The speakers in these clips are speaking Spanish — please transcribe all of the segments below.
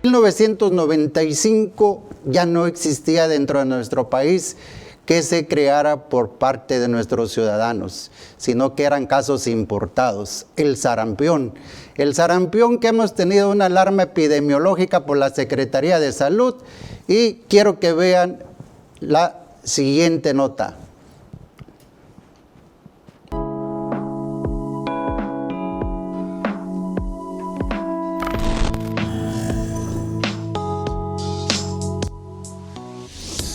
1995 ya no existía dentro de nuestro país que se creara por parte de nuestros ciudadanos, sino que eran casos importados. El sarampión que hemos tenido una alarma epidemiológica por la Secretaría de Salud, y quiero que vean la siguiente nota.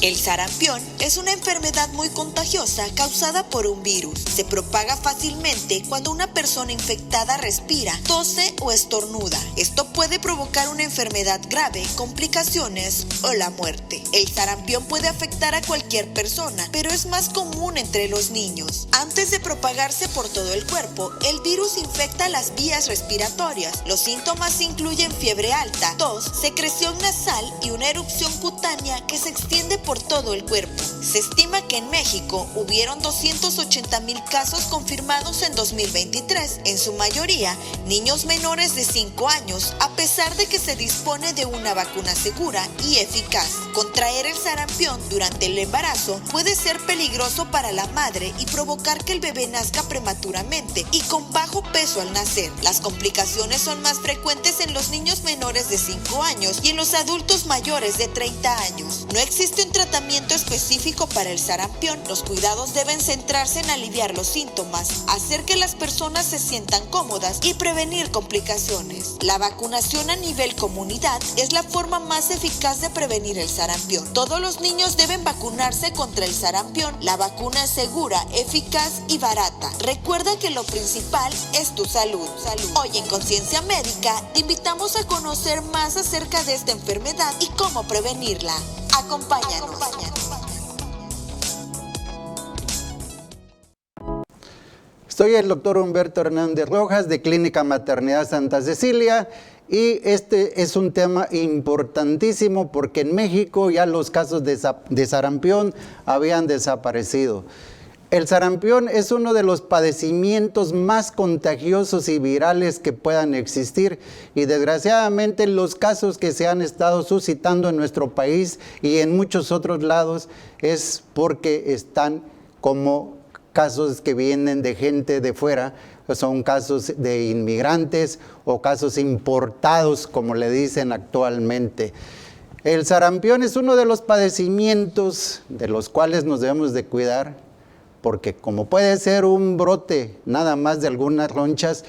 El sarampión es una enfermedad muy contagiosa causada por un virus. Se propaga fácilmente cuando una persona infectada respira, tose o estornuda. Esto puede provocar una enfermedad grave, complicaciones o la muerte. El sarampión puede afectar a cualquier persona, pero es más común entre los niños. Antes de propagarse por todo el cuerpo, el virus infecta las vías respiratorias. Los síntomas incluyen fiebre alta, tos, secreción nasal y una erupción cutánea que se extiende por todo el cuerpo. Se estima que en México hubieron 280,000 casos confirmados en 2023, en su mayoría niños menores de 5 años, a pesar de que se dispone de una vacuna segura y eficaz. Contraer el sarampión durante el embarazo puede ser peligroso para la madre y provocar que el bebé nazca prematuramente y con bajo peso al nacer. Las complicaciones son más frecuentes en los niños menores de 5 años y en los adultos mayores de 30 años. No existe un tratamiento específico para el sarampión. Los cuidados deben centrarse en aliviar los síntomas, hacer que las personas se sientan cómodas y prevenir complicaciones. La vacunación a nivel comunidad es la forma más eficaz de prevenir el sarampión. Todos los niños deben vacunarse contra el sarampión. La vacuna es segura, eficaz y barata. Recuerda que lo principal es tu salud. Hoy en Conciencia Médica te invitamos a conocer más acerca de esta enfermedad y cómo prevenirla. Acompáñanos. Soy el doctor Humberto Hernández Rojas de Clínica Maternidad Santa Cecilia, y este es un tema importantísimo porque en México ya los casos de sarampión habían desaparecido. El sarampión es uno de los padecimientos más contagiosos y virales que puedan existir, y desgraciadamente los casos que se han estado suscitando en nuestro país y en muchos otros lados es porque están como casos que vienen de gente de fuera, son casos de inmigrantes o casos importados, como le dicen actualmente. El sarampión es uno de los padecimientos de los cuales nos debemos de cuidar, porque como puede ser un brote nada más de algunas ronchas,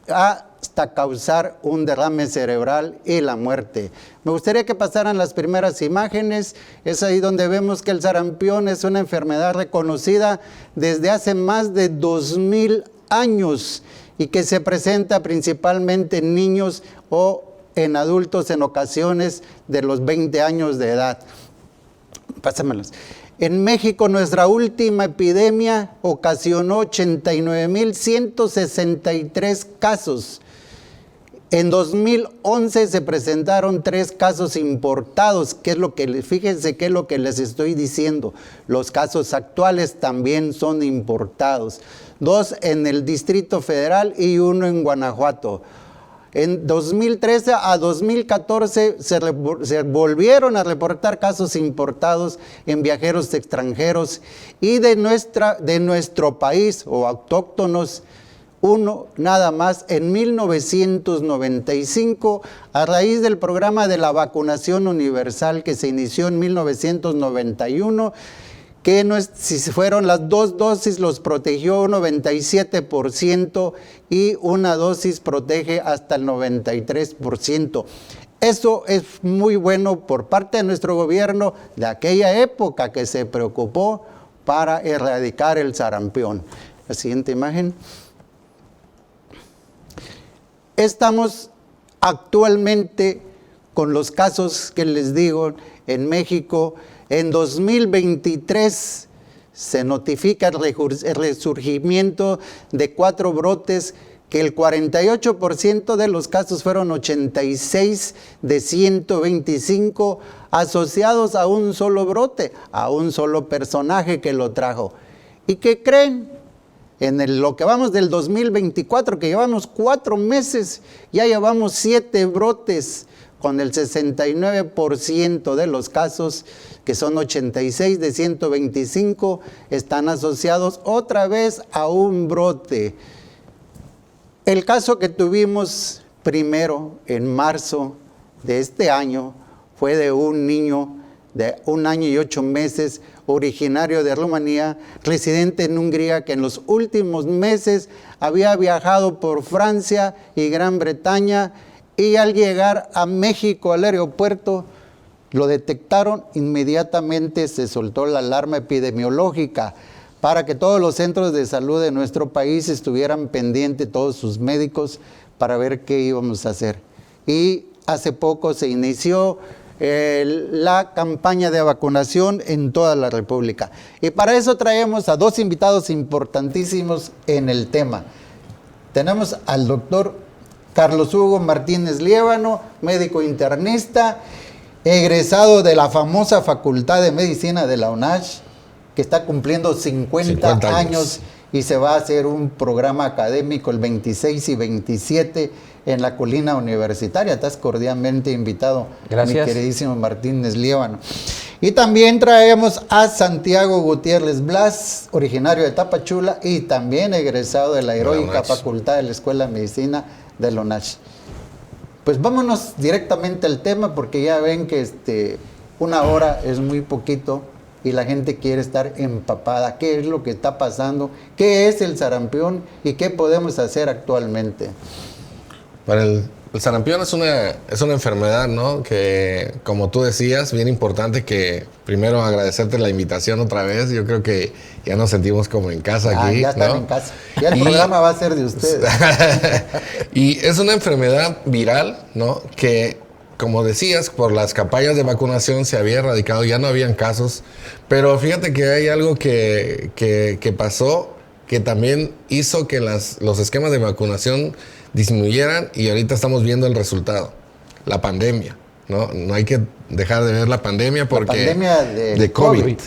hasta causar un derrame cerebral y la muerte. Me gustaría que pasaran las primeras imágenes. Es ahí donde vemos que el sarampión es una enfermedad reconocida desde hace más de 2000 años y que se presenta principalmente en niños o en adultos en ocasiones de los 20 años de edad. Pásamelos. En México, nuestra última epidemia ocasionó 89,163 casos. En 2011 se presentaron 3 casos importados, fíjense qué es lo que les estoy diciendo. Los casos actuales también son importados. 2 en el Distrito Federal y 1 en Guanajuato. En 2013 a 2014 se volvieron a reportar casos importados en viajeros extranjeros, y de nuestro país o autóctonos, 1 nada más en 1995, a raíz del programa de la vacunación universal que se inició en 1991, que si fueron las 2 dosis los protegió un 97% y una dosis protege hasta el 93%. Eso es muy bueno por parte de nuestro gobierno de aquella época que se preocupó para erradicar el sarampión. La siguiente imagen. Estamos actualmente con los casos que les digo en México. En 2023 se notifica el resurgimiento de 4 brotes, que el 48% de los casos fueron 86 de 125 asociados a un solo brote, a un solo personaje que lo trajo. ¿Y qué creen? Lo que vamos del 2024, que llevamos 4 meses, ya llevamos 7 brotes con el 69% de los casos, que son 86 de 125, están asociados otra vez a un brote. El caso que tuvimos primero en marzo de este año fue de un niño de 1 año y 8 meses, originario de Rumanía, residente en Hungría, que en los últimos meses había viajado por Francia y Gran Bretaña, y al llegar a México, al aeropuerto, lo detectaron, inmediatamente se soltó la alarma epidemiológica para que todos los centros de salud de nuestro país estuvieran pendientes, todos sus médicos, para ver qué íbamos a hacer. Y hace poco se inició la campaña de vacunación en toda la República. Y para eso traemos a 2 invitados importantísimos en el tema. Tenemos al doctor Carlos Hugo Martínez Liévano, médico internista, egresado de la famosa Facultad de Medicina de la UNACH, que está cumpliendo 50 años y se va a hacer un programa académico el 26 y 27 en la Colina Universitaria. Estás cordialmente invitado. Gracias. Mi queridísimo Martínez Liévano. Y también traemos a Santiago Gutiérrez Blas, originario de Tapachula y también egresado de la heroica Facultad de la Escuela de Medicina de la UNACH. Pues vámonos directamente al tema, porque ya ven que 1 hora es muy poquito y la gente quiere estar empapada. ¿Qué es lo que está pasando? ¿Qué es el sarampión y qué podemos hacer actualmente? Para el sarampión es una enfermedad, ¿no? Que, como tú decías, bien importante, que primero agradecerte la invitación otra vez. Yo creo que ya nos sentimos como en casa aquí, ya están, ¿no?, en casa. Ya el programa va a ser de ustedes. Y es una enfermedad viral, ¿no? Que, como decías, por las campañas de vacunación se había erradicado, ya no habían casos. Pero fíjate que hay algo que pasó, que también hizo que los esquemas de vacunación disminuyeran, y ahorita estamos viendo el resultado, la pandemia, ¿no? No hay que dejar de ver la pandemia, porque la pandemia de COVID.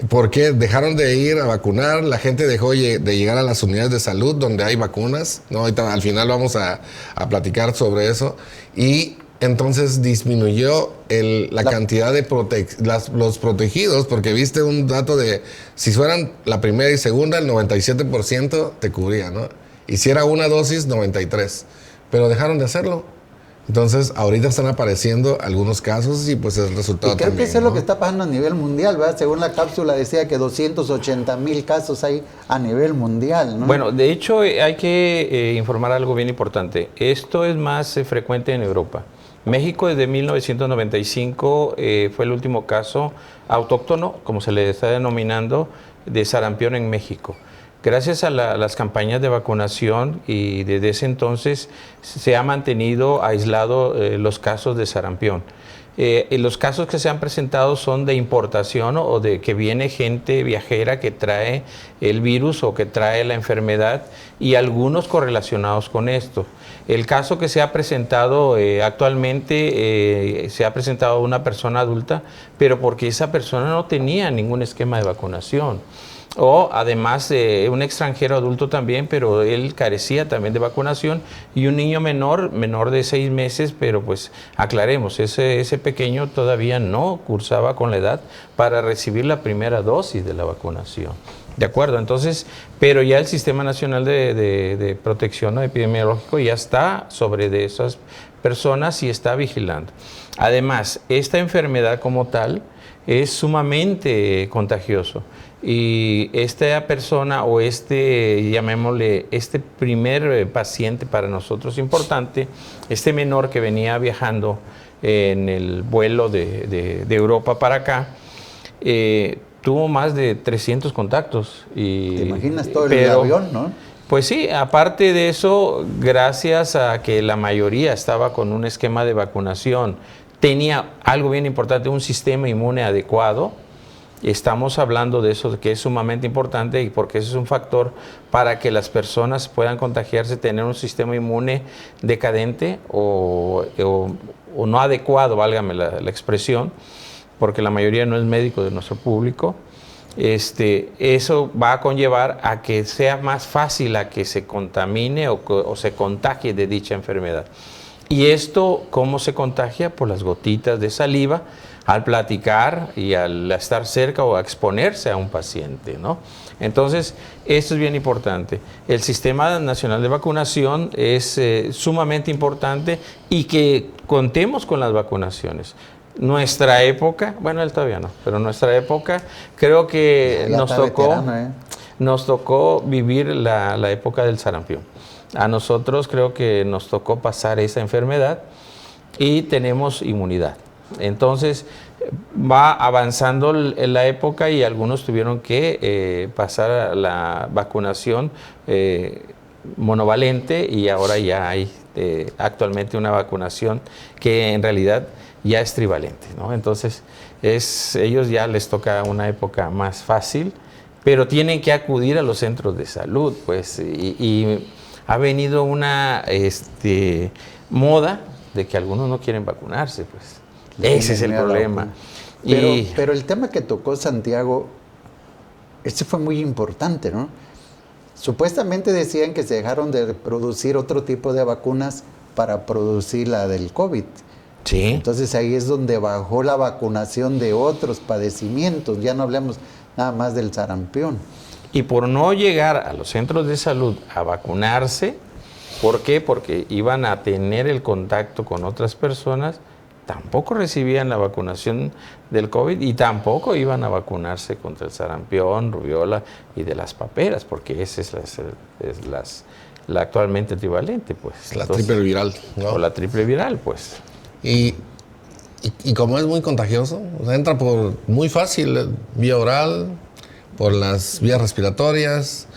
Porque dejaron de ir a vacunar, la gente dejó de llegar a las unidades de salud donde hay vacunas, ¿no? Ahorita al final vamos a platicar sobre eso, y entonces disminuyó la cantidad de los protegidos, porque viste un dato de, si fueran la primera y segunda, el 97% te cubría, ¿no? Y si era una dosis, 93%. Pero dejaron de hacerlo. Entonces, ahorita están apareciendo algunos casos y pues el resultado y creo también, que eso es lo que está pasando a nivel mundial, ¿verdad? Según la cápsula decía que 280,000 casos hay a nivel mundial, ¿no? Bueno, de hecho hay que informar algo bien importante. Esto es más frecuente en Europa. México desde 1995 fue el último caso autóctono, como se le está denominando, de sarampión en México. Gracias a las campañas de vacunación, y desde ese entonces se ha mantenido aislado los casos de sarampión. Los casos que se han presentado son de importación, o de que viene gente viajera que trae el virus o que trae la enfermedad, y algunos correlacionados con esto. El caso que se ha presentado actualmente, se ha presentado a una persona adulta, pero porque esa persona no tenía ningún esquema de vacunación. O además un extranjero adulto también, pero él carecía también de vacunación, y un niño menor de 6 meses, pero pues aclaremos, ese pequeño todavía no cursaba con la edad para recibir la primera dosis de la vacunación. ¿De acuerdo? Entonces, pero ya el Sistema Nacional de Protección Epidemiológico ya está sobre de esas personas y está vigilando. Además, esta enfermedad como tal es sumamente contagioso. Y esta persona, o llamémosle, este primer paciente para nosotros importante, este menor que venía viajando en el vuelo de Europa para acá, tuvo más de 300 contactos. Y, ¿te imaginas todo el avión, no? Pues sí, aparte de eso, gracias a que la mayoría estaba con un esquema de vacunación, tenía algo bien importante, un sistema inmune adecuado. Estamos hablando de eso, que es sumamente importante, y porque eso es un factor para que las personas puedan contagiarse, tener un sistema inmune decadente o no adecuado, válgame la expresión, porque la mayoría no es médico de nuestro público. Eso va a conllevar a que sea más fácil a que se contamine o se contagie de dicha enfermedad. ¿Y esto cómo se contagia? Por las gotitas de saliva al platicar y al estar cerca o a exponerse a un paciente, ¿no? Entonces, esto es bien importante. El Sistema Nacional de Vacunación es sumamente importante y que contemos con las vacunaciones. Nuestra época, bueno, él todavía no, pero nuestra época creo que Ya está veterano, nos tocó vivir la época del sarampión. A nosotros creo que nos tocó pasar esa enfermedad y tenemos inmunidad. Entonces va avanzando la época y algunos tuvieron que pasar a la vacunación monovalente y ahora ya hay actualmente una vacunación que en realidad ya es trivalente, ¿no? Entonces ellos ya les toca una época más fácil, pero tienen que acudir a los centros de salud, pues, y ha venido una moda de que algunos no quieren vacunarse, pues. Ese es el problema. Pero el tema que tocó Santiago, este fue muy importante, ¿no? Supuestamente decían que se dejaron de producir otro tipo de vacunas para producir la del COVID. Sí. Entonces ahí es donde bajó la vacunación de otros padecimientos. Ya no hablamos nada más del sarampión. Y por no llegar a los centros de salud a vacunarse, ¿por qué? Porque iban a tener el contacto con otras personas, tampoco recibían la vacunación del COVID y tampoco iban a vacunarse contra el sarampión, rubiola y de las paperas, porque esa es la actualmente trivalente, pues. La triple viral, ¿no? O la triple viral, pues. Y como es muy contagioso, o sea, entra por muy fácil, vía oral, por las vías respiratorias,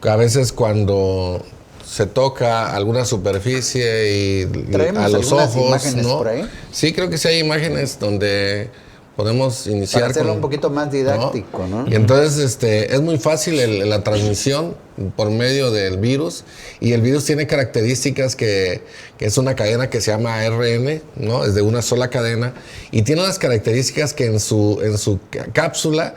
a veces cuando se toca alguna superficie y a los ojos, imágenes, ¿no? Por ahí? Sí, creo que sí hay imágenes donde podemos iniciar para hacerlo un poquito más didáctico, ¿no? Y entonces es muy fácil la transmisión por medio del virus, y el virus tiene características que es una cadena que se llama ARN, ¿no? Es de una sola cadena, y tiene unas características que en su cápsula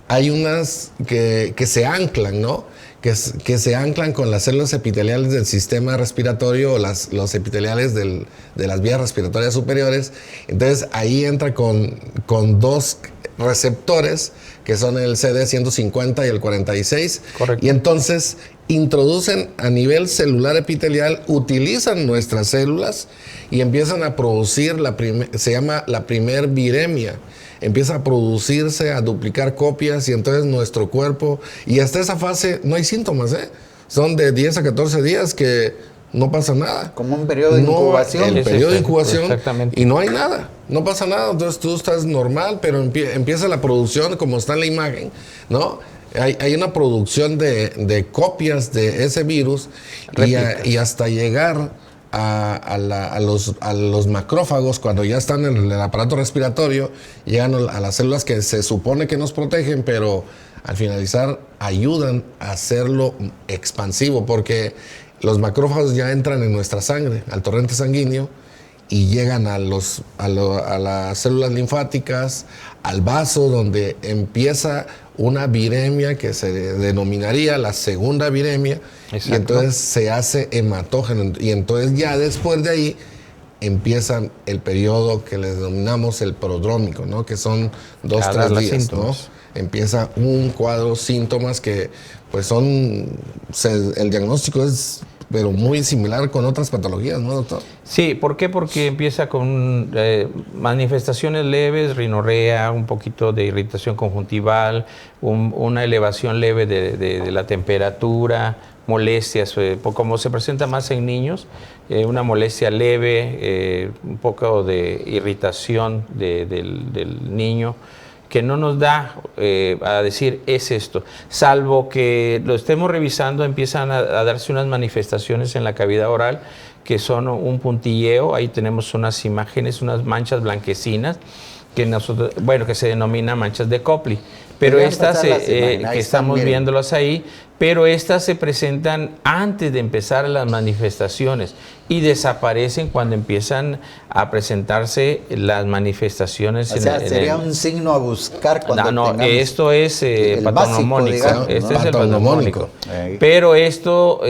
hay unas que se anclan, ¿no? Que se anclan con las células epiteliales del sistema respiratorio o los epiteliales de las vías respiratorias superiores. Entonces ahí entra con dos receptores que son el CD150 y el 46. Correcto. Y entonces introducen a nivel celular epitelial, utilizan nuestras células y empiezan a producir se llama la primer viremia. Empieza a producirse, a duplicar copias, y entonces nuestro cuerpo, y hasta esa fase no hay síntomas, son de 10 a 14 días que no pasa nada. Como un periodo de incubación. El periodo de incubación, exactamente. y no hay nada, no pasa nada, entonces tú estás normal, pero empieza la producción, como está en la imagen, ¿no? Hay una producción de copias de ese virus y hasta llegar a los macrófagos, cuando ya están en el aparato respiratorio, llegan a las células que se supone que nos protegen, pero al finalizar ayudan a hacerlo expansivo, porque los macrófagos ya entran en nuestra sangre, al torrente sanguíneo, y llegan a las células linfáticas, al vaso, donde empieza una viremia que se denominaría la segunda viremia. Exacto. Y entonces se hace hematógeno, y entonces ya después de ahí empiezan el periodo que le denominamos el prodrómico, ¿no? Que son 2-3 días, ¿no? Empieza un cuadro, síntomas que pues el diagnóstico es pero muy similar con otras patologías, ¿no, doctor? Sí, ¿por qué? Porque empieza con manifestaciones leves, rinorrea, un poquito de irritación conjuntival, una elevación leve de la temperatura, molestias, como se presenta más en niños, una molestia leve, un poco de irritación del niño, que no nos da a decir es esto, salvo que lo estemos revisando, empiezan a darse unas manifestaciones en la cavidad oral que son un puntilleo. Ahí tenemos unas imágenes, unas manchas blanquecinas que se denominan manchas de Kopli, pero estas que estamos viéndolas ahí pero estas se presentan antes de empezar las manifestaciones y desaparecen cuando empiezan a presentarse las manifestaciones. O sea, sería un signo a buscar cuando no, tengamos esto es patognomónico. Digamos, Este ¿no? es el patognomónico. Pero esto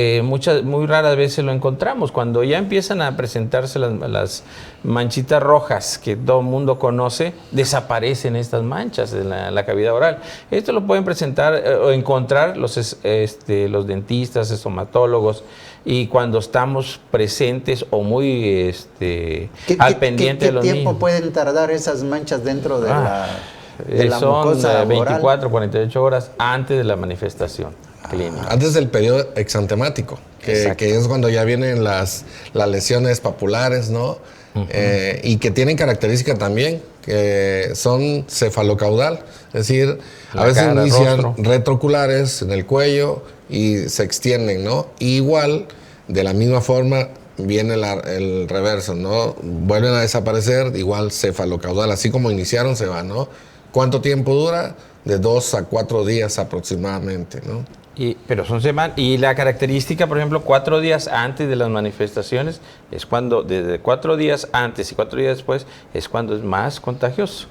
muy raras veces lo encontramos. Cuando ya empiezan a presentarse las manchitas rojas que todo el mundo conoce, desaparecen estas manchas en la cavidad oral. Esto lo pueden presentar o encontrar los dentistas, estomatólogos, y cuando estamos presentes o muy al pendiente de los niños. ¿Qué tiempo pueden tardar esas manchas dentro de la son mucosa 24, 48 horas antes de la manifestación clínica. Antes del periodo exantemático, que es cuando ya vienen las lesiones papulares, ¿no? Y que tienen característica también, que son cefalocaudal, es decir, a veces inician retrooculares en el cuello y se extienden, ¿no? Y igual, de la misma forma, viene el reverso, ¿no? Vuelven a desaparecer, igual cefalocaudal, así como iniciaron se van, ¿no? ¿Cuánto tiempo dura? De 2 a 4 días aproximadamente, ¿no? Pero son semanas. Y la característica, por ejemplo, 4 días antes de las manifestaciones, es cuando, desde 4 días antes y 4 días después, es cuando es más contagioso.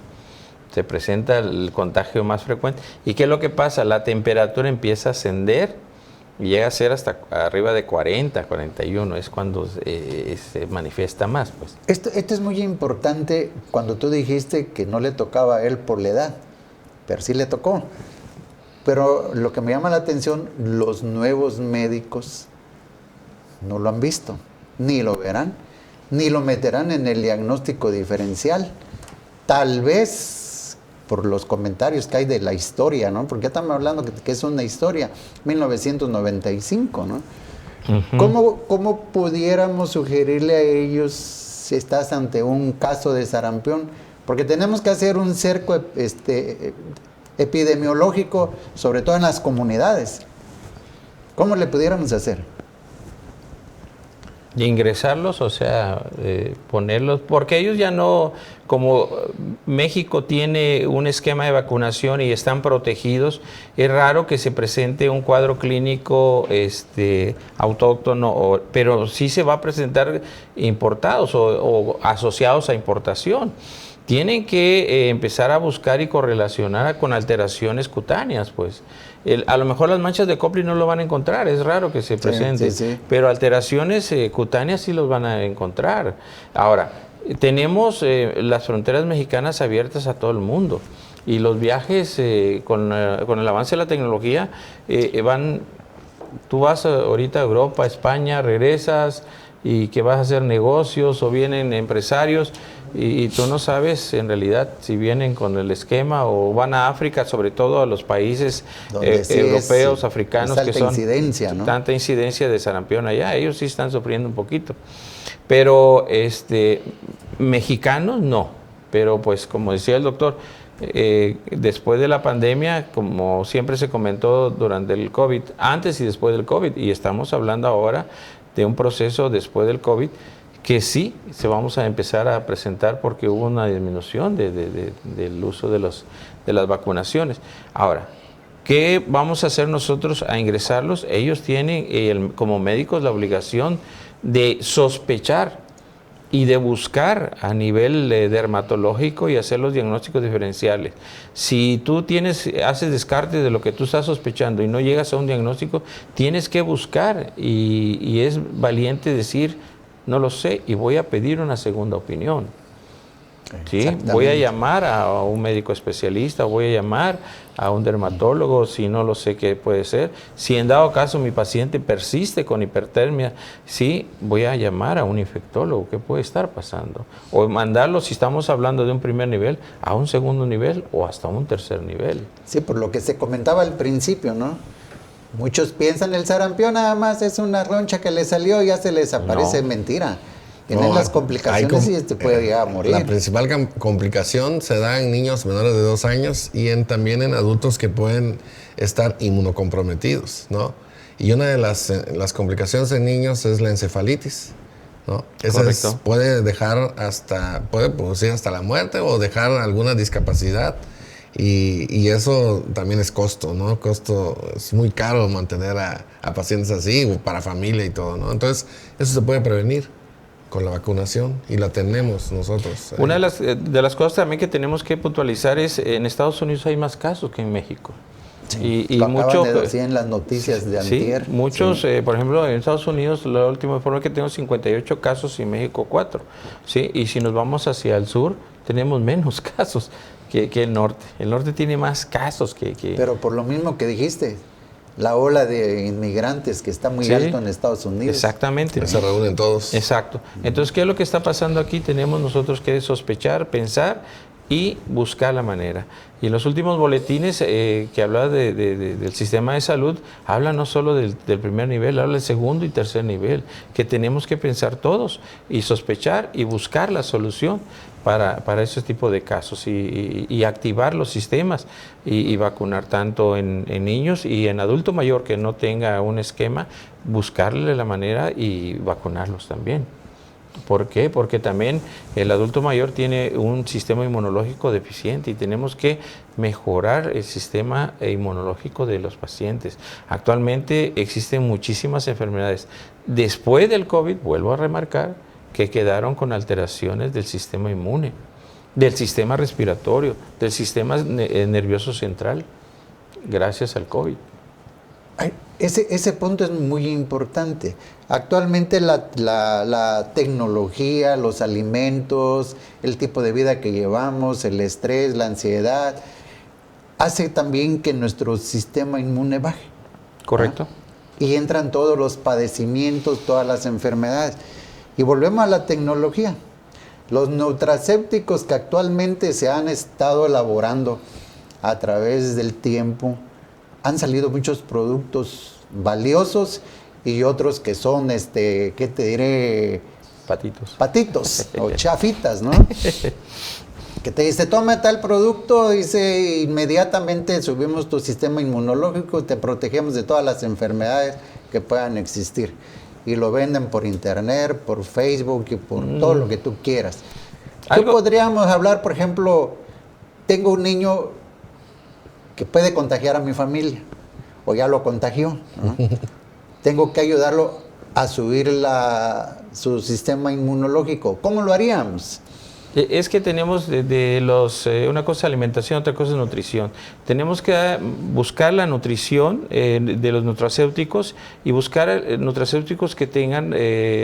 Se presenta el contagio más frecuente. ¿Y qué es lo que pasa? La temperatura empieza a ascender y llega a ser hasta arriba de 40, 41. Es cuando se manifiesta más, pues. Esto es muy importante cuando tú dijiste que no le tocaba a él por la edad, pero sí le tocó. Pero lo que me llama la atención, los nuevos médicos no lo han visto, ni lo verán, ni lo meterán en el diagnóstico diferencial. Tal vez por los comentarios que hay de la historia, ¿no? Porque ya estamos hablando que es una historia, 1995, ¿no? ¿Cómo pudiéramos sugerirle a ellos si estás ante un caso de sarampión? Porque tenemos que hacer un cerco epidemiológico, sobre todo en las comunidades. ¿Cómo le pudiéramos hacer? Y ingresarlos, o sea, ponerlos, porque ellos ya no, como México tiene un esquema de vacunación y están protegidos, es raro que se presente un cuadro clínico autóctono, pero sí se va a presentar importados o asociados a importación. Tienen que empezar a buscar y correlacionar con alteraciones cutáneas, pues. A lo mejor las manchas de Koplik no lo van a encontrar, es raro que se presenten, pero alteraciones cutáneas sí los van a encontrar. Ahora, tenemos las fronteras mexicanas abiertas a todo el mundo y los viajes con el avance de la tecnología tú vas ahorita a Europa, a España, regresas y que vas a hacer negocios o vienen empresarios y tú no sabes en realidad si vienen con el esquema o van a África, sobre todo a los países europeos, africanos, que son incidencia, ¿no? Tanta incidencia de sarampión allá, ellos sí están sufriendo un poquito. Pero mexicanos no, pero pues como decía el doctor, después de la pandemia, como siempre se comentó durante el COVID, antes y después del COVID, y estamos hablando ahora de un proceso después del COVID, que sí se vamos a empezar a presentar porque hubo una disminución del uso de las vacunaciones. Ahora, ¿qué vamos a hacer nosotros a ingresarlos? Ellos tienen como médicos la obligación de sospechar y de buscar a nivel dermatológico y hacer los diagnósticos diferenciales. Si tú haces descarte de lo que tú estás sospechando y no llegas a un diagnóstico, tienes que buscar y es valiente decir, no lo sé, y voy a pedir una segunda opinión. ¿Sí? Voy a llamar a un médico especialista, voy a llamar a un dermatólogo si no lo sé qué puede ser. Si en dado caso mi paciente persiste con hipertermia, sí, voy a llamar a un infectólogo, ¿qué puede estar pasando? O mandarlo, si estamos hablando de un primer nivel, a un segundo nivel o hasta un tercer nivel. Sí, por lo que se comentaba al principio, ¿no? Muchos piensan el sarampión nada más es una roncha que le salió y ya se les aparece. No. Mentira. Tienen las complicaciones y puede llegar a morir. La principal complicación se da en niños menores de 2 años y también en adultos que pueden estar inmunocomprometidos, ¿no? Y una de las complicaciones en niños es la encefalitis, ¿no? Esa puede producir hasta la muerte o dejar alguna discapacidad. Y eso también es costo, ¿no? Es muy caro mantener a pacientes así, para familia y todo, ¿no? Entonces, eso se puede prevenir con la vacunación y la tenemos nosotros. Una de las cosas también que tenemos que puntualizar es, en Estados Unidos hay más casos que en México. Sí, y mucho de decir en las noticias de antier. Sí, muchos, por ejemplo, en Estados Unidos, la última informe que tengo, 58 casos y en México 4. ¿Sí? Y si nos vamos hacia el sur, tenemos menos casos que el norte. El norte tiene más casos que... Pero por lo mismo que dijiste, la ola de inmigrantes que está muy alto en Estados Unidos. Exactamente. Se reúnen todos. Exacto. Entonces, ¿qué es lo que está pasando aquí? Tenemos nosotros que sospechar, pensar y buscar la manera. Y los últimos boletines que habla del sistema de salud, habla no solo del primer nivel, habla del segundo y tercer nivel, que tenemos que pensar todos y sospechar y buscar la solución para ese tipo de casos y activar los sistemas y vacunar tanto en niños y en adulto mayor que no tenga un esquema, buscarle la manera y vacunarlos también. ¿Por qué? Porque también el adulto mayor tiene un sistema inmunológico deficiente y tenemos que mejorar el sistema inmunológico de los pacientes. Actualmente existen muchísimas enfermedades. Después del COVID, vuelvo a remarcar, que quedaron con alteraciones del sistema inmune, del sistema respiratorio, del sistema nervioso central, gracias al COVID. Ese punto es muy importante. Actualmente la tecnología, los alimentos, el tipo de vida que llevamos, el estrés, la ansiedad, hace también que nuestro sistema inmune baje. Correcto. Y entran todos los padecimientos, todas las enfermedades. Y volvemos a la tecnología. Los nutracéuticos que actualmente se han estado elaborando a través del tiempo, han salido muchos productos valiosos y otros que son, ¿qué te diré? Patitos o chafitas, ¿no? Que te dice, toma tal producto, dice, inmediatamente subimos tu sistema inmunológico y te protegemos de todas las enfermedades que puedan existir. Y lo venden por internet, por Facebook y por todo lo que tú quieras. ¿Qué podríamos hablar, por ejemplo, tengo un niño que puede contagiar a mi familia, o ya lo contagió, ¿no? Tengo que ayudarlo a subir su sistema inmunológico. ¿Cómo lo haríamos? Es que tenemos una cosa es alimentación, otra cosa es nutrición. Tenemos que buscar la nutrición de los nutracéuticos y buscar nutracéuticos que tengan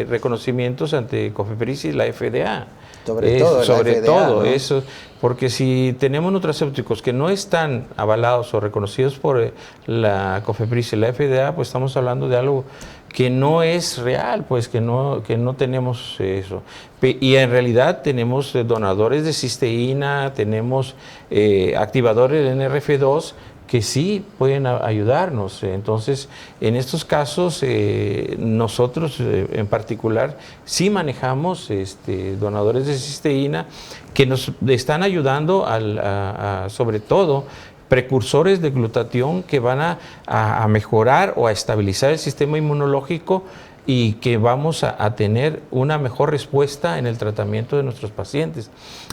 reconocimientos ante COFEPRIS y la FDA. Sobre todo, ¿no? Eso, porque si tenemos nutracéuticos que no están avalados o reconocidos por la COFEPRIS y la FDA, pues estamos hablando de algo que no es real, pues que no tenemos eso. Y en realidad tenemos donadores de cisteína, tenemos activadores de NRF2 que sí pueden ayudarnos. Entonces, en estos casos, nosotros en particular sí manejamos donadores de cisteína que nos están ayudando sobre todo precursores de glutatión que van a mejorar o a estabilizar el sistema inmunológico y que vamos a tener una mejor respuesta en el tratamiento de nuestros pacientes.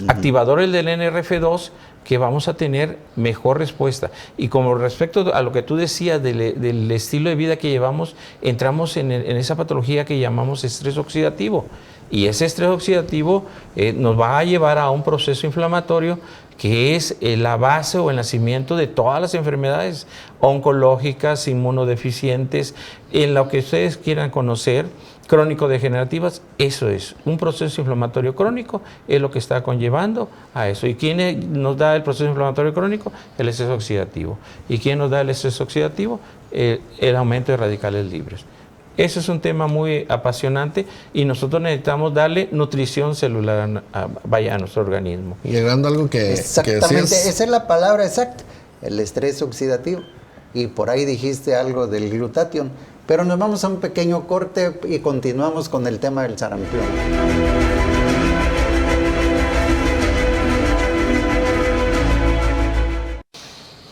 Activadores del NRF2 que vamos a tener mejor respuesta. Y como respecto a lo que tú decías del estilo de vida que llevamos, entramos en esa patología que llamamos estrés oxidativo. Y ese estrés oxidativo nos va a llevar a un proceso inflamatorio que es la base o el nacimiento de todas las enfermedades oncológicas, inmunodeficientes, en lo que ustedes quieran conocer, crónico-degenerativas. Eso es, un proceso inflamatorio crónico es lo que está conllevando a eso. ¿Y quién nos da el proceso inflamatorio crónico? El estrés oxidativo. ¿Y quién nos da el estrés oxidativo? El aumento de radicales libres. Ese es un tema muy apasionante y nosotros necesitamos darle nutrición celular a nuestro organismo. Y agregando algo que exactamente, decías, esa es la palabra exacta, el estrés oxidativo. Y por ahí dijiste algo del glutatión. Pero nos vamos a un pequeño corte y continuamos con el tema del sarampión.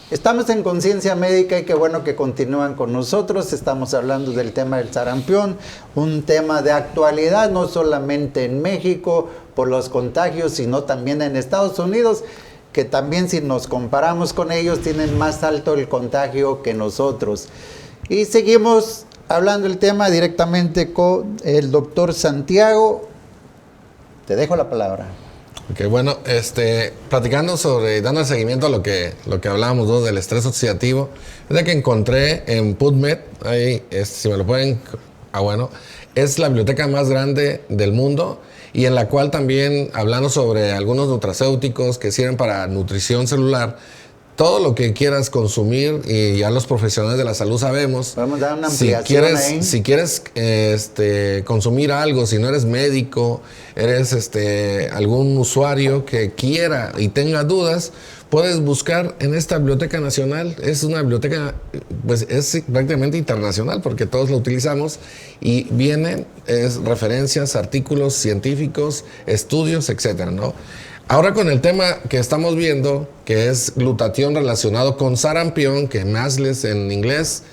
Estamos en Conciencia Médica y qué bueno que continúan con nosotros. Estamos hablando del tema del sarampión, un tema de actualidad, no solamente en México por los contagios, sino también en Estados Unidos, que también si nos comparamos con ellos tienen más alto el contagio que nosotros. Y seguimos hablando el tema directamente con el doctor Santiago. Te dejo la palabra. Ok, bueno, platicando sobre, dando seguimiento a lo que hablábamos, ¿no?, del estrés oxidativo, es de que encontré en PubMed, ahí, si me lo pueden, bueno, es la biblioteca más grande del mundo y en la cual también, hablando sobre algunos nutracéuticos que sirven para nutrición celular, todo lo que quieras consumir, y ya los profesionales de la salud sabemos. Vamos a dar una ampliación ahí. Si quieres consumir algo, si no eres médico, eres algún usuario que quiera y tenga dudas, puedes buscar en esta Biblioteca Nacional. Es una biblioteca, pues es prácticamente internacional porque todos lo utilizamos y vienen referencias, artículos científicos, estudios, etcétera, ¿no? Ahora con el tema que estamos viendo, que es glutatión relacionado con sarampión, que Masles en inglés,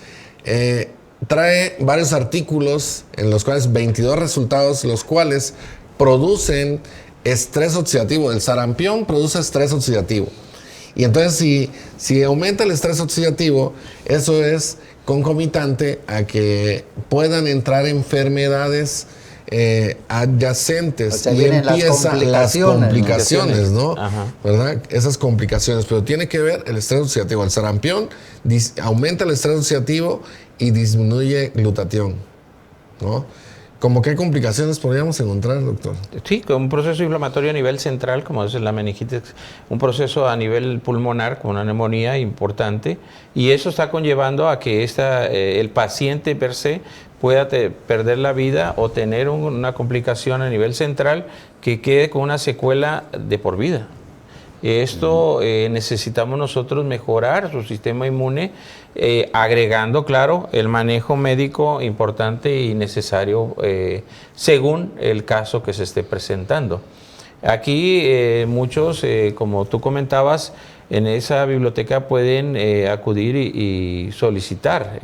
trae varios artículos en los cuales 22 resultados, los cuales producen estrés oxidativo. El sarampión produce estrés oxidativo. Y entonces si aumenta el estrés oxidativo, eso es concomitante a que puedan entrar enfermedades adyacentes, o sea, y vienen empiezan las complicaciones, ¿no? Ajá. ¿Verdad? Esas complicaciones, pero tiene que ver el estrés oxidativo. El sarampión aumenta el estrés oxidativo y disminuye glutatión, ¿no? ¿Cómo qué complicaciones podríamos encontrar, doctor? Sí, con un proceso inflamatorio a nivel central, como es la meningitis, un proceso a nivel pulmonar, con una neumonía importante, y eso está conllevando a que el paciente per se pueda perder la vida o tener una complicación a nivel central que quede con una secuela de por vida. Esto necesitamos nosotros mejorar su sistema inmune, agregando, claro, el manejo médico importante y necesario según el caso que se esté presentando. Aquí muchos, como tú comentabas, en esa biblioteca pueden acudir y solicitar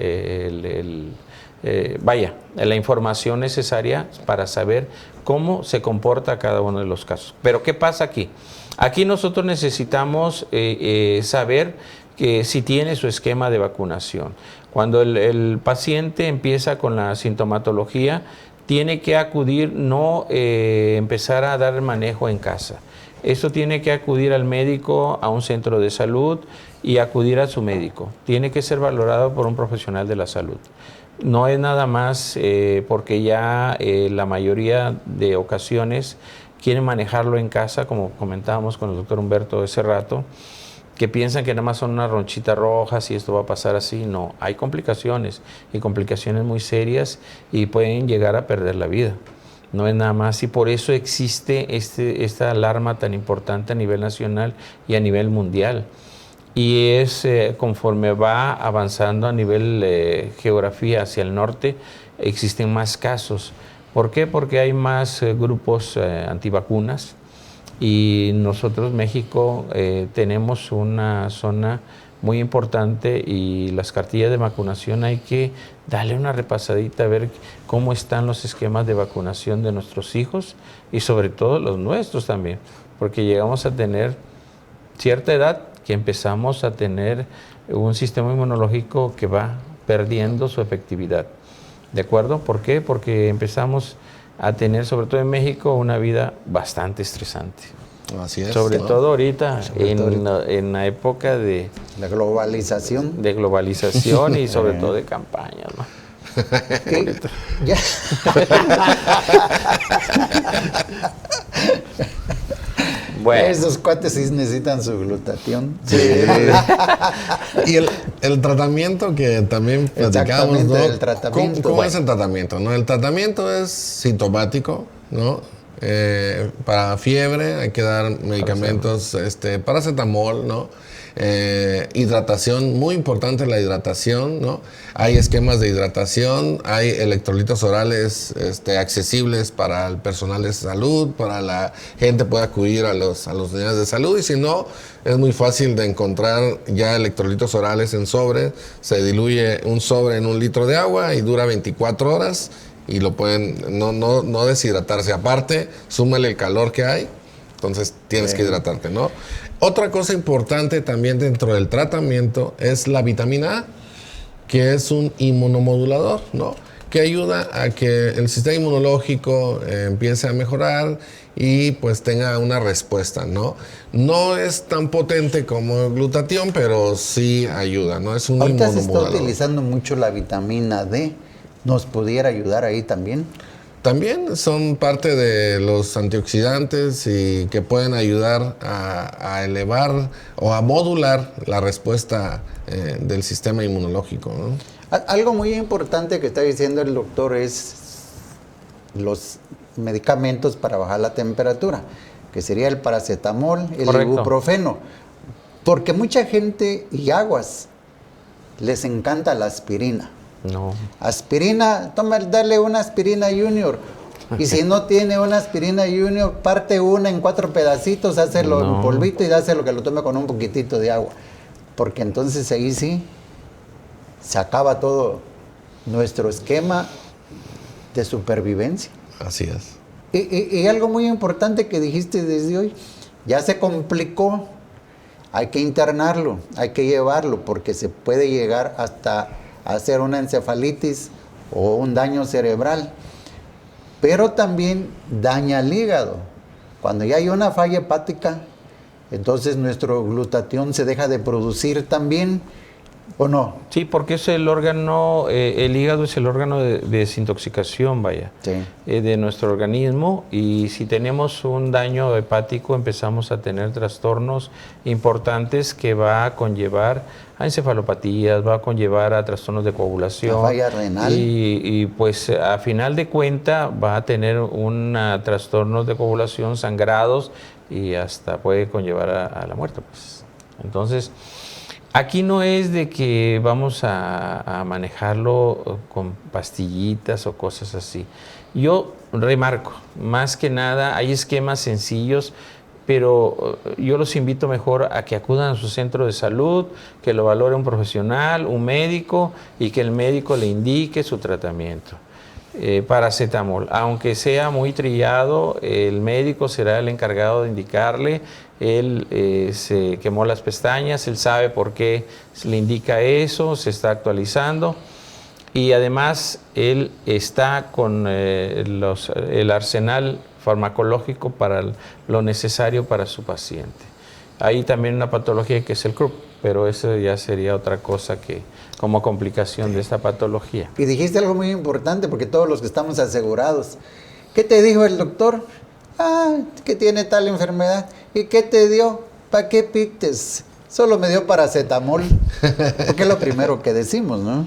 la información necesaria para saber cómo se comporta cada uno de los casos. Pero ¿qué pasa aquí? Aquí nosotros necesitamos saber que si tiene su esquema de vacunación. Cuando el paciente empieza con la sintomatología, tiene que acudir, no empezar a dar manejo en casa. Esto tiene que acudir al médico, a un centro de salud y acudir a su médico. Tiene que ser valorado por un profesional de la salud. No es nada más porque ya la mayoría de ocasiones quieren manejarlo en casa, como comentábamos con el doctor Humberto ese rato, que piensan que nada más son unas ronchitas rojas y esto va a pasar así. No, hay complicaciones y complicaciones muy serias y pueden llegar a perder la vida. No es nada más, y por eso existe esta alarma tan importante a nivel nacional y a nivel mundial. Y es conforme va avanzando a nivel geografía hacia el norte, existen más casos. ¿Por qué? Porque hay más grupos antivacunas y nosotros, México, tenemos una zona muy importante y las cartillas de vacunación hay que darle una repasadita a ver cómo están los esquemas de vacunación de nuestros hijos y sobre todo los nuestros también, porque llegamos a tener cierta edad que empezamos a tener un sistema inmunológico que va perdiendo su efectividad. ¿De acuerdo? ¿Por qué? Porque empezamos a tener, sobre todo en México, una vida bastante estresante. Así es. Sobre todo ahorita, ahorita. en la época de globalización. Y sobre todo de campañas, ¿no? Ya. Bueno. Esos cuates sí necesitan su glutatión. Sí. Y el tratamiento que también platicábamos, ¿no? El tratamiento. ¿Cómo es el tratamiento? ¿No? El tratamiento es sintomático, ¿no? Para fiebre hay que dar medicamentos, paracetamol, ¿no? Hidratación, muy importante la hidratación, ¿no? Hay esquemas de hidratación, hay electrolitos orales accesibles para el personal de salud, para la gente puede acudir a los unidades de salud, y si no, es muy fácil de encontrar ya electrolitos orales en sobre. Se diluye un sobre en 1 litro de agua y dura 24 horas y lo pueden no deshidratarse. Aparte, súmale el calor que hay, entonces tienes que hidratarte, ¿no? Otra cosa importante también dentro del tratamiento es la vitamina A, que es un inmunomodulador, ¿no? Que ayuda a que el sistema inmunológico empiece a mejorar y pues tenga una respuesta, ¿no? No es tan potente como el glutatión, pero sí ayuda, ¿no? Es un Ahorita se está inmunomodulador. utilizando mucho la vitamina D. ¿Nos pudiera ayudar ahí también? También son parte de los antioxidantes y que pueden ayudar a elevar o a modular la respuesta del sistema inmunológico, ¿no? Algo muy importante que está diciendo el doctor es los medicamentos para bajar la temperatura, que sería el paracetamol, el Correcto. ibuprofeno, porque mucha gente y aguas les encanta la aspirina. No. Aspirina, dale una aspirina junior. Y si no tiene una aspirina junior, parte una en 4 pedacitos, hácelo en polvito y dáselo que lo tome con un poquitito de agua. Porque entonces ahí sí se acaba todo nuestro esquema de supervivencia. Así es. Y algo muy importante que dijiste desde hoy, ya se complicó, hay que internarlo, hay que llevarlo, porque se puede llegar hasta hacer una encefalitis o un daño cerebral, pero también daña el hígado. Cuando ya hay una falla hepática, entonces nuestro glutatión se deja de producir también, ¿o no? Sí, porque es el órgano, el hígado es el órgano de desintoxicación, vaya, Sí. de nuestro organismo, y si tenemos un daño hepático empezamos a tener trastornos importantes que va a conllevar a encefalopatías, va a conllevar a trastornos de coagulación. La falla renal. Y pues a final de cuenta va a tener trastornos de coagulación, sangrados, y hasta puede conllevar a la muerte, pues. Entonces, aquí no es de que vamos a manejarlo con pastillitas o cosas así. Yo remarco, más que nada, hay esquemas sencillos, pero yo los invito mejor a que acudan a su centro de salud, que lo valore un profesional, un médico, y que el médico le indique su tratamiento. Paracetamol, aunque sea muy trillado, el médico será el encargado de indicarle. Él se quemó las pestañas, él sabe por qué se le indica eso, se está actualizando, y además él está con el arsenal farmacológico para lo necesario para su paciente. Hay también una patología que es el CRUP, pero eso ya sería otra cosa que como complicación de esta patología. Y dijiste algo muy importante, porque todos los que estamos asegurados, ¿qué te dijo el doctor? Ah, que tiene tal enfermedad. ¿Y qué te dio? ¿Para qué pictes? Solo me dio paracetamol. Porque es lo primero que decimos, ¿no?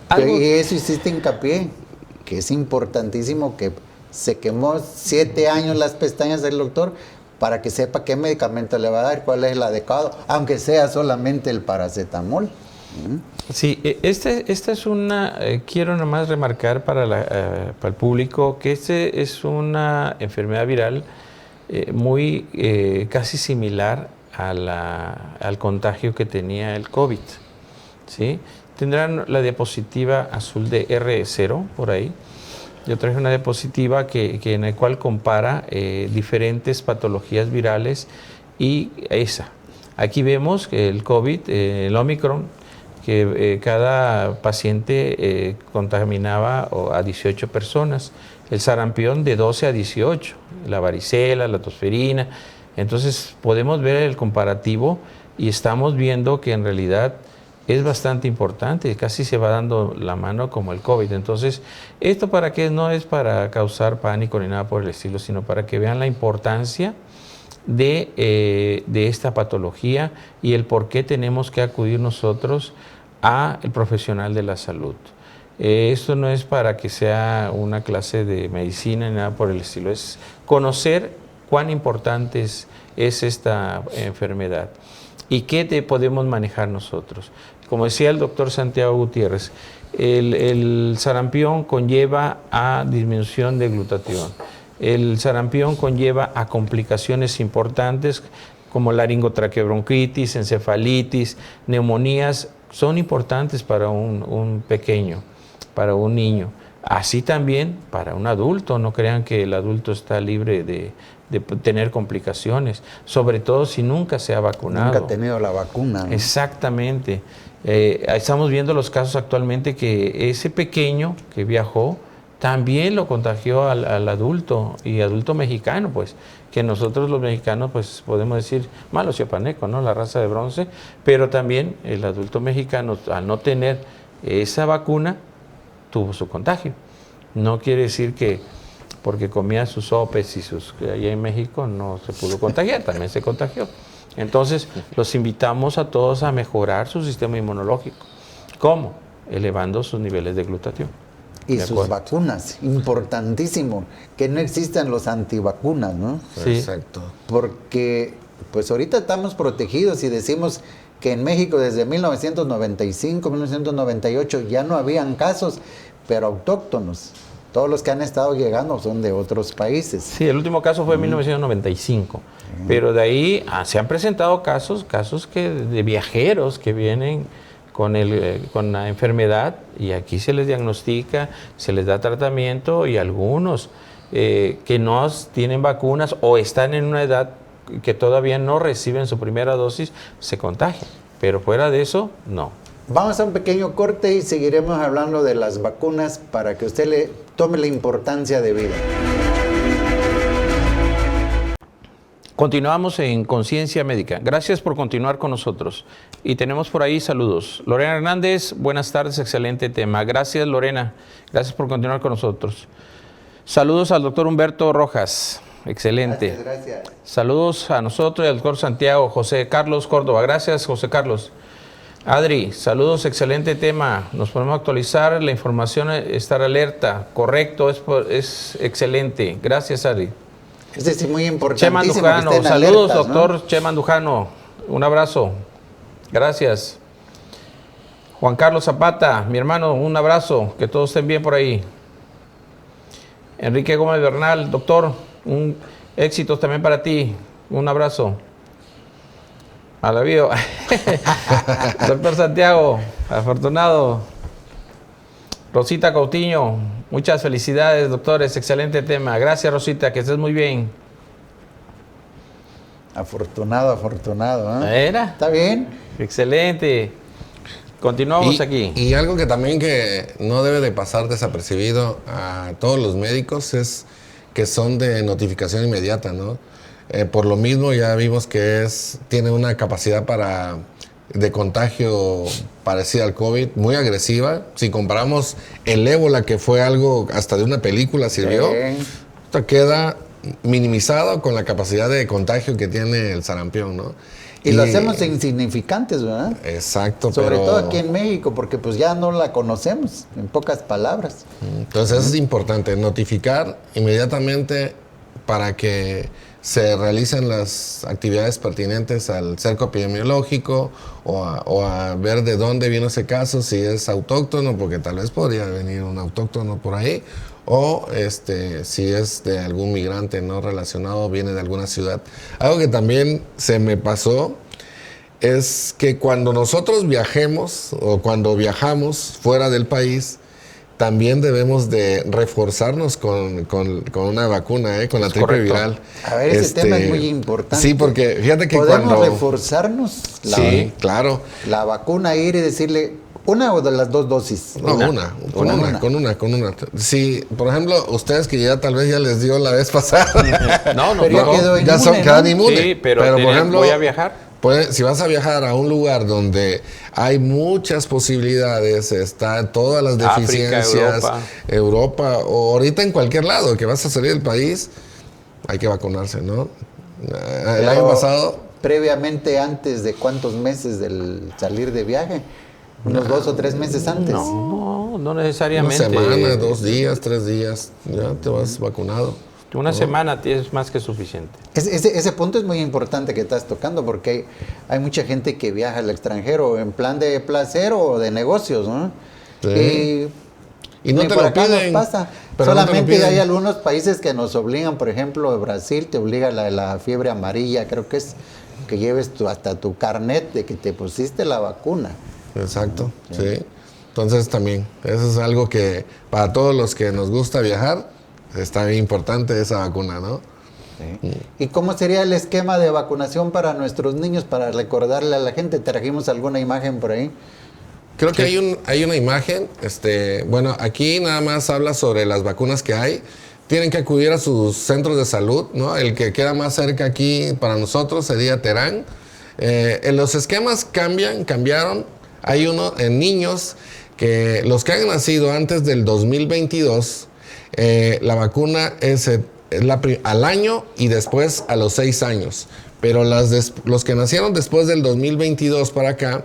Algo- Y eso hiciste hincapié, que es importantísimo, que se quemó 7 años las pestañas del doctor para que sepa qué medicamento le va a dar, cuál es el adecuado, aunque sea solamente el paracetamol. Sí, esta es una, quiero nada más remarcar para el público que es una enfermedad viral muy casi similar al contagio que tenía el COVID, ¿sí? Tendrán la diapositiva azul de R0 por ahí. Yo traje una diapositiva en la cual compara diferentes patologías virales y esa. Aquí vemos que el COVID, el Omicron, que cada paciente contaminaba a 18 personas, el sarampión de 12 a 18, la varicela, la tosferina. Entonces podemos ver el comparativo y estamos viendo que en realidad es bastante importante, casi se va dando la mano como el COVID. Entonces, ¿esto para qué? No es para causar pánico ni nada por el estilo, sino para que vean la importancia de esta patología y el por qué tenemos que acudir nosotros al profesional de la salud. Esto no es para que sea una clase de medicina ni nada por el estilo, es conocer cuán importante es esta enfermedad y qué podemos manejar nosotros. Como decía el doctor Santiago Gutiérrez, el sarampión conlleva a disminución de glutatión. El sarampión conlleva a complicaciones importantes como laringotraqueobronquitis, encefalitis, neumonías, son importantes para un pequeño, para un niño. Así también para un adulto, no crean que el adulto está libre de de tener complicaciones, sobre todo si nunca se ha vacunado. Nunca ha tenido la vacuna, ¿no? Exactamente. Estamos viendo los casos actualmente que ese pequeño que viajó también lo contagió al adulto, y adulto mexicano, pues, que nosotros los mexicanos, pues, podemos decir, malos chiapanecos, ¿no? La raza de bronce, pero también el adulto mexicano, al no tener esa vacuna, tuvo su contagio. No quiere decir que porque comía sus sopes y sus allá en México no se pudo contagiar, también se contagió. Entonces, los invitamos a todos a mejorar su sistema inmunológico. ¿Cómo? Elevando sus niveles de glutatión. Y sus vacunas, importantísimo, que no existan los antivacunas, ¿no? Sí. Exacto. Porque pues ahorita estamos protegidos y decimos que en México desde 1995, 1998 ya no habían casos, pero autóctonos. Todos los que han estado llegando son de otros países. Sí, el último caso fue en 1995, pero de ahí se han presentado casos de viajeros que vienen con la enfermedad, y aquí se les diagnostica, se les da tratamiento, y algunos que no tienen vacunas o están en una edad que todavía no reciben su primera dosis, se contagian, pero fuera de eso, no. Vamos a un pequeño corte y seguiremos hablando de las vacunas para que usted le tome la importancia de vida. Continuamos en Conciencia Médica. Gracias por continuar con nosotros. Y tenemos por ahí saludos. Lorena Hernández, buenas tardes, excelente tema. Gracias, Lorena. Gracias por continuar con nosotros. Saludos al doctor Humberto Rojas. Excelente. Gracias. Saludos a nosotros y al doctor Santiago. José Carlos Córdoba. Gracias, José Carlos. Adri, saludos, excelente tema. Nos podemos actualizar la información, estar alerta. Correcto, es excelente. Gracias, Adri. Este es muy Chema importantísimo. Andujano, que estén saludos, alertas, ¿no? doctor Chema Andujano. Un abrazo. Gracias. Juan Carlos Zapata, mi hermano, un abrazo. Que todos estén bien por ahí. Enrique Gómez Bernal, doctor, un éxito también para ti. Un abrazo. Alabío. Doctor Santiago, afortunado. Rosita Coutinho, muchas felicidades, doctores, excelente tema. Gracias, Rosita, que estés muy bien. Afortunado, ¿eh? ¿Era? ¿Está bien? Excelente. Continuamos aquí. Y algo que también que no debe de pasar desapercibido a todos los médicos es que son de notificación inmediata, ¿no? Por lo mismo ya vimos que tiene una capacidad de contagio parecida al COVID, muy agresiva. Si comparamos el ébola, que fue algo hasta de una película sirvió, esto queda minimizado con la capacidad de contagio que tiene el sarampión, ¿no? Y lo hacemos insignificantes, ¿verdad? Exacto, Sobre todo aquí en México, porque pues ya no la conocemos, en pocas palabras. Entonces es importante notificar inmediatamente para que se realicen las actividades pertinentes al cerco epidemiológico o a ver de dónde vino ese caso, si es autóctono, porque tal vez podría venir un autóctono por ahí, o si es de algún migrante no relacionado, viene de alguna ciudad. Algo que también se me pasó es que cuando nosotros viajemos o cuando viajamos fuera del país, también debemos de reforzarnos con una vacuna, con la triple viral. A ver, ese tema es muy importante. Sí, porque fíjate que ¿podemos reforzarnos? Sí, claro. La vacuna, ir y decirle, ¿una o de las dos dosis? No, con una. Sí, por ejemplo, ustedes que ya tal vez ya les dio la vez pasada. Pero ya quedó inmune, quedan inmunes. Sí, pero por ejemplo, voy a viajar. Si vas a viajar a un lugar donde hay muchas posibilidades, están todas las deficiencias, África, Europa o ahorita en cualquier lado que vas a salir del país, hay que vacunarse, ¿no? El año pasado... Previamente, antes de cuántos meses del salir de viaje, unos 2 o 3 meses antes. No necesariamente. Una semana, 2 días, 3 días, ya te vas vacunado. Una semana es más que suficiente. Ese punto es muy importante que estás tocando, porque hay mucha gente que viaja al extranjero en plan de placer o de negocios, ¿no? Sí. Y no te por lo acá piden. nos pasa. Pero solamente no te lo piden. hay algunos países que nos obligan, por ejemplo, Brasil te obliga la fiebre amarilla, creo que es que lleves hasta tu carnet de que te pusiste la vacuna. Exacto, sí. Entonces también, eso es algo que para todos los que nos gusta viajar, está bien importante esa vacuna, ¿no? Sí. ¿Y cómo sería el esquema de vacunación para nuestros niños? Para recordarle a la gente, trajimos alguna imagen por ahí. Creo que hay una imagen, bueno, aquí nada más habla sobre las vacunas que hay. Tienen que acudir a sus centros de salud, ¿no? El que queda más cerca aquí para nosotros sería Terán. En los esquemas cambiaron. Hay uno en niños que los que han nacido antes del 2022, la vacuna es al año y después a los 6 años. Pero los que nacieron después del 2022 para acá,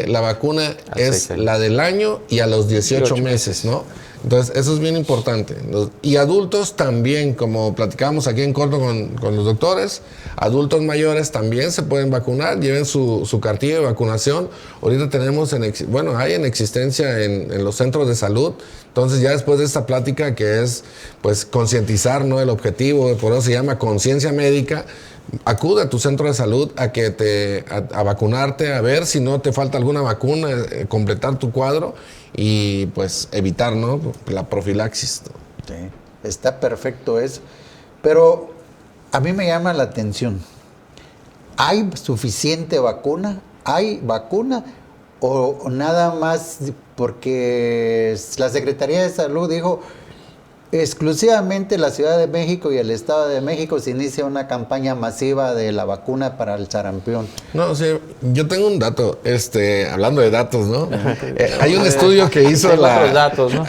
la vacuna es la del año y a los 18 meses, ¿no? Entonces, eso es bien importante. Y adultos también, como platicábamos aquí en corto con los doctores, adultos mayores también se pueden vacunar, lleven su cartilla de vacunación. Ahorita tenemos, hay en existencia en los centros de salud. Entonces, ya después de esta plática que es, pues, concientizar, ¿no? El objetivo, por eso se llama conciencia médica. Acude a tu centro de salud a vacunarte, a ver si no te falta alguna vacuna, completar tu cuadro y pues evitar, ¿no? La profilaxis, ¿no? Sí, está perfecto eso. Pero a mí me llama la atención. ¿Hay suficiente vacuna? ¿Hay vacuna? ¿O nada más porque la Secretaría de Salud dijo exclusivamente la Ciudad de México y el Estado de México se inicia una campaña masiva de la vacuna para el sarampión? No, sí, yo tengo un dato, hablando de datos, ¿no? Hay un estudio que hizo datos, ¿no?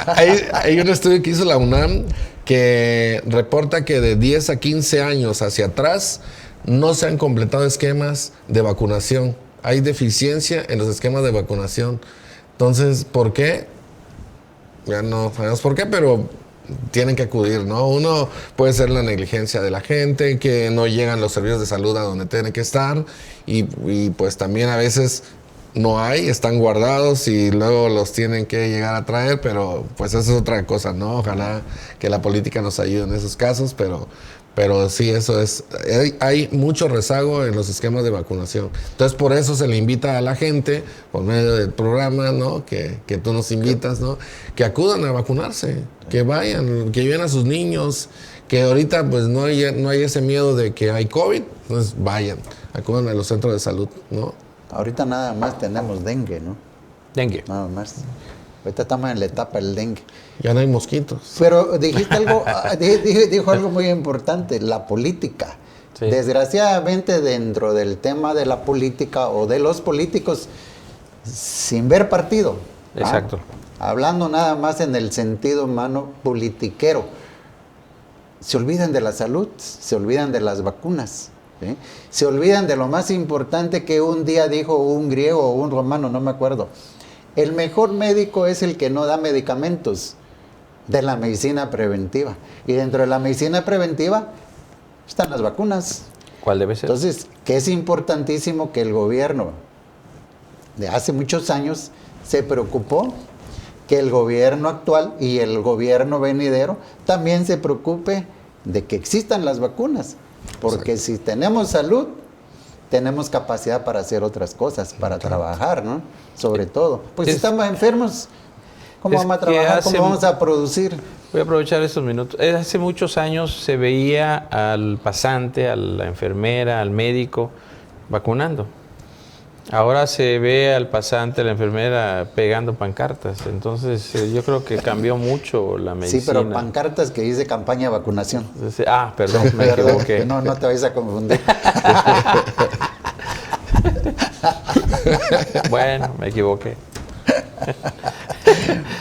hay un estudio que hizo la UNAM que reporta que de 10 a 15 años hacia atrás no se han completado esquemas de vacunación. Hay deficiencia en los esquemas de vacunación. Entonces, ¿por qué? Ya no sabemos por qué, pero tienen que acudir, ¿no? Uno puede ser la negligencia de la gente, que no llegan los servicios de salud a donde tienen que estar y pues también a veces no hay, están guardados y luego los tienen que llegar a traer, pero pues eso es otra cosa, ¿no? Ojalá que la política nos ayude en esos casos, pero sí, eso es, hay mucho rezago en los esquemas de vacunación. Entonces, por eso se le invita a la gente, por medio del programa, ¿no? Que tú nos invitas, ¿no? Que acudan a vacunarse, que vayan, que lleven a sus niños, que ahorita pues no hay ese miedo de que hay COVID, entonces vayan, acudan a los centros de salud, ¿no? Ahorita nada más tenemos dengue, ¿no? Dengue. Nada más. Ahorita estamos en la etapa del dengue. Ya no hay mosquitos. Pero dijiste algo, dijo algo muy importante, la política. Sí. Desgraciadamente dentro del tema de la política o de los políticos, sin ver partido. Exacto. Hablando nada más en el sentido humano politiquero. Se olvidan de la salud, se olvidan de las vacunas. ¿Sí? Se olvidan de lo más importante que un día dijo un griego o un romano, no me acuerdo. El mejor médico es el que no da medicamentos, de la medicina preventiva. Y dentro de la medicina preventiva están las vacunas. ¿Cuál debe ser? Entonces, que es importantísimo que el gobierno de hace muchos años se preocupó, que el gobierno actual y el gobierno venidero también se preocupe de que existan las vacunas. Porque si tenemos salud, tenemos capacidad para hacer otras cosas, para trabajar, ¿no? Sobre todo. Pues si estamos enfermos, ¿cómo vamos a trabajar? ¿Cómo vamos a producir? Voy a aprovechar estos minutos. Hace muchos años se veía al pasante, a la enfermera, al médico vacunando. Ahora se ve al pasante, a la enfermera pegando pancartas. Entonces yo creo que cambió mucho la medicina. Sí, pero pancartas que dice campaña de vacunación. Perdón, me equivoqué. No te vayas a confundir. Bueno, me equivoqué.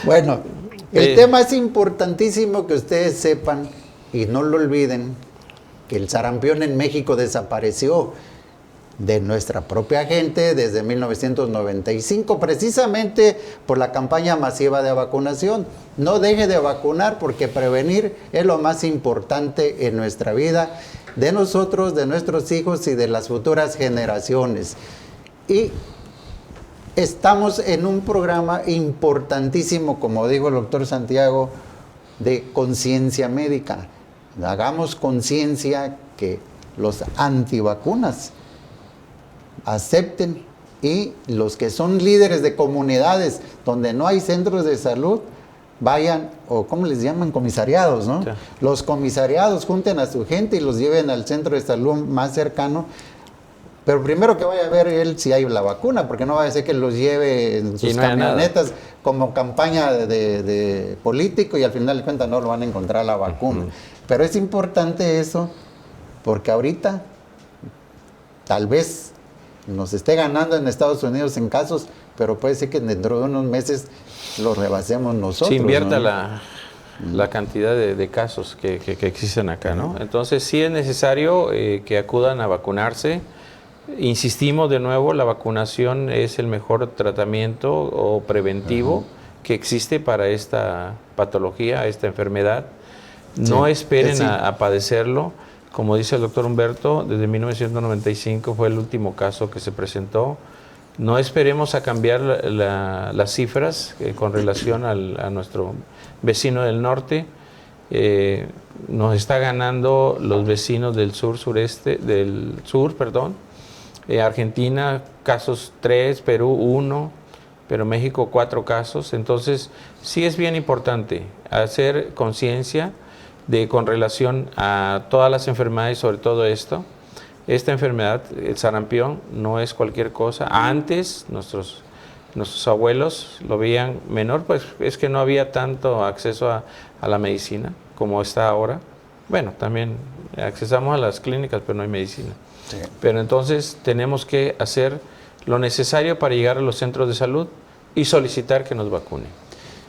Bueno, el tema es importantísimo que ustedes sepan y no lo olviden, que el sarampión en México desapareció de nuestra propia gente desde 1995, precisamente por la campaña masiva de vacunación. No deje de vacunar porque prevenir es lo más importante en nuestra vida, de nosotros, de nuestros hijos y de las futuras generaciones. Y estamos en un programa importantísimo, como dijo el doctor Santiago, de conciencia médica. Hagamos conciencia que los antivacunas acepten y los que son líderes de comunidades donde no hay centros de salud, vayan, o ¿cómo les llaman? Comisariados, ¿no? Sí. Los comisariados junten a su gente y los lleven al centro de salud más cercano. Pero primero que vaya a ver él si hay la vacuna, porque no va a ser que los lleve en sus no haya camionetas como campaña de político y al final de cuentas no lo van a encontrar la vacuna. Pero es importante eso, porque ahorita tal vez nos esté ganando en Estados Unidos en casos, pero puede ser que dentro de unos meses lo rebasemos nosotros. Se invierta ¿no? la cantidad de casos que existen acá, ¿no? Entonces sí es necesario que acudan a vacunarse. Insistimos de nuevo, la vacunación es el mejor tratamiento o preventivo que existe para esta patología, esta enfermedad. No esperen a padecerlo. Como dice el doctor Humberto, desde 1995 fue el último caso que se presentó. No esperemos a cambiar las cifras con relación a nuestro vecino del norte. Nos está ganando los vecinos del sur, Argentina, casos 3, Perú 1, pero México 4 casos. Entonces, sí es bien importante hacer conciencia con relación a todas las enfermedades, sobre todo esto. Esta enfermedad, el sarampión, no es cualquier cosa. Antes, nuestros abuelos lo veían menor, pues es que no había tanto acceso a la medicina como está ahora. Bueno, también accesamos a las clínicas, pero no hay medicina. Sí. Pero entonces tenemos que hacer lo necesario para llegar a los centros de salud y solicitar que nos vacunen.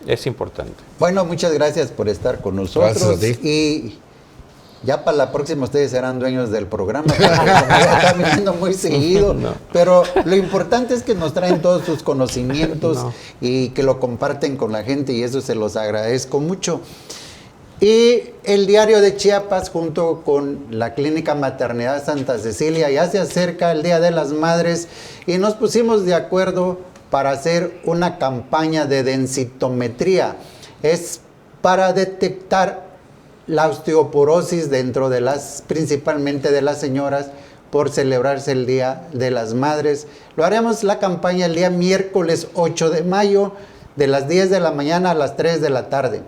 Es importante. Bueno, muchas gracias por estar con nosotros. Gracias a ti. Y ya para la próxima ustedes serán dueños del programa, porque está viniendo muy seguido. No. Pero lo importante es que nos traen todos sus conocimientos y que lo comparten con la gente, y eso se los agradezco mucho. Y el Diario de Chiapas, junto con la Clínica Maternidad Santa Cecilia, ya se acerca el Día de las Madres y nos pusimos de acuerdo para hacer una campaña de densitometría. Es para detectar la osteoporosis dentro de principalmente de las señoras, por celebrarse el Día de las Madres. Lo haremos la campaña el día miércoles 8 de mayo, de las 10 de la mañana a las 3 de la tarde.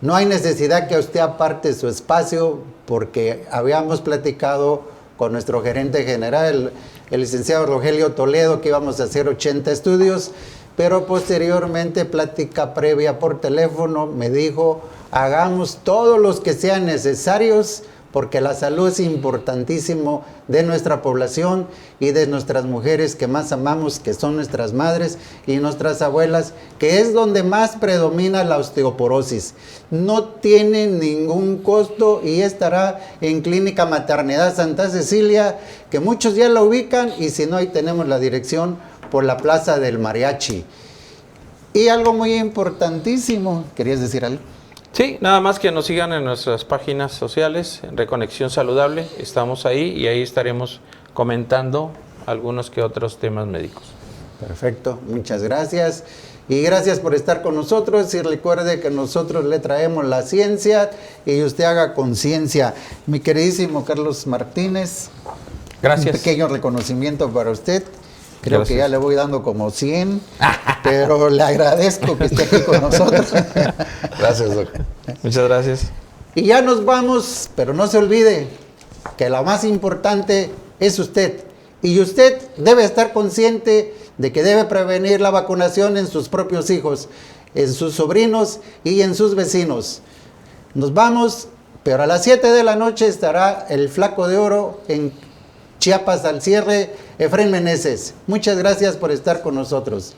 No hay necesidad que usted aparte su espacio, porque habíamos platicado con nuestro gerente general, el licenciado Rogelio Toledo, que íbamos a hacer 80 estudios, pero posteriormente, plática previa por teléfono, me dijo, hagamos todos los que sean necesarios, porque la salud es importantísimo de nuestra población y de nuestras mujeres que más amamos, que son nuestras madres y nuestras abuelas, que es donde más predomina la osteoporosis. No tiene ningún costo y estará en Clínica Maternidad Santa Cecilia, que muchos ya la ubican, y si no, ahí tenemos la dirección por la Plaza del Mariachi. Y algo muy importantísimo, ¿querías decir algo? Sí, nada más que nos sigan en nuestras páginas sociales, en Reconexión Saludable, estamos ahí y ahí estaremos comentando algunos que otros temas médicos. Perfecto, muchas gracias. Y gracias por estar con nosotros, y recuerde que nosotros le traemos la ciencia y usted haga conciencia. Mi queridísimo Carlos Martínez, gracias. Un pequeño reconocimiento para usted. Creo que ya le voy dando como 100, pero le agradezco que esté aquí con nosotros. Gracias, Doc. Muchas gracias. Y ya nos vamos, pero no se olvide que lo más importante es usted. Y usted debe estar consciente de que debe prevenir la vacunación en sus propios hijos, en sus sobrinos y en sus vecinos. Nos vamos, pero a las 7 de la noche estará el Flaco de Oro en Chiapas al cierre, Efraín Meneses. Muchas gracias por estar con nosotros.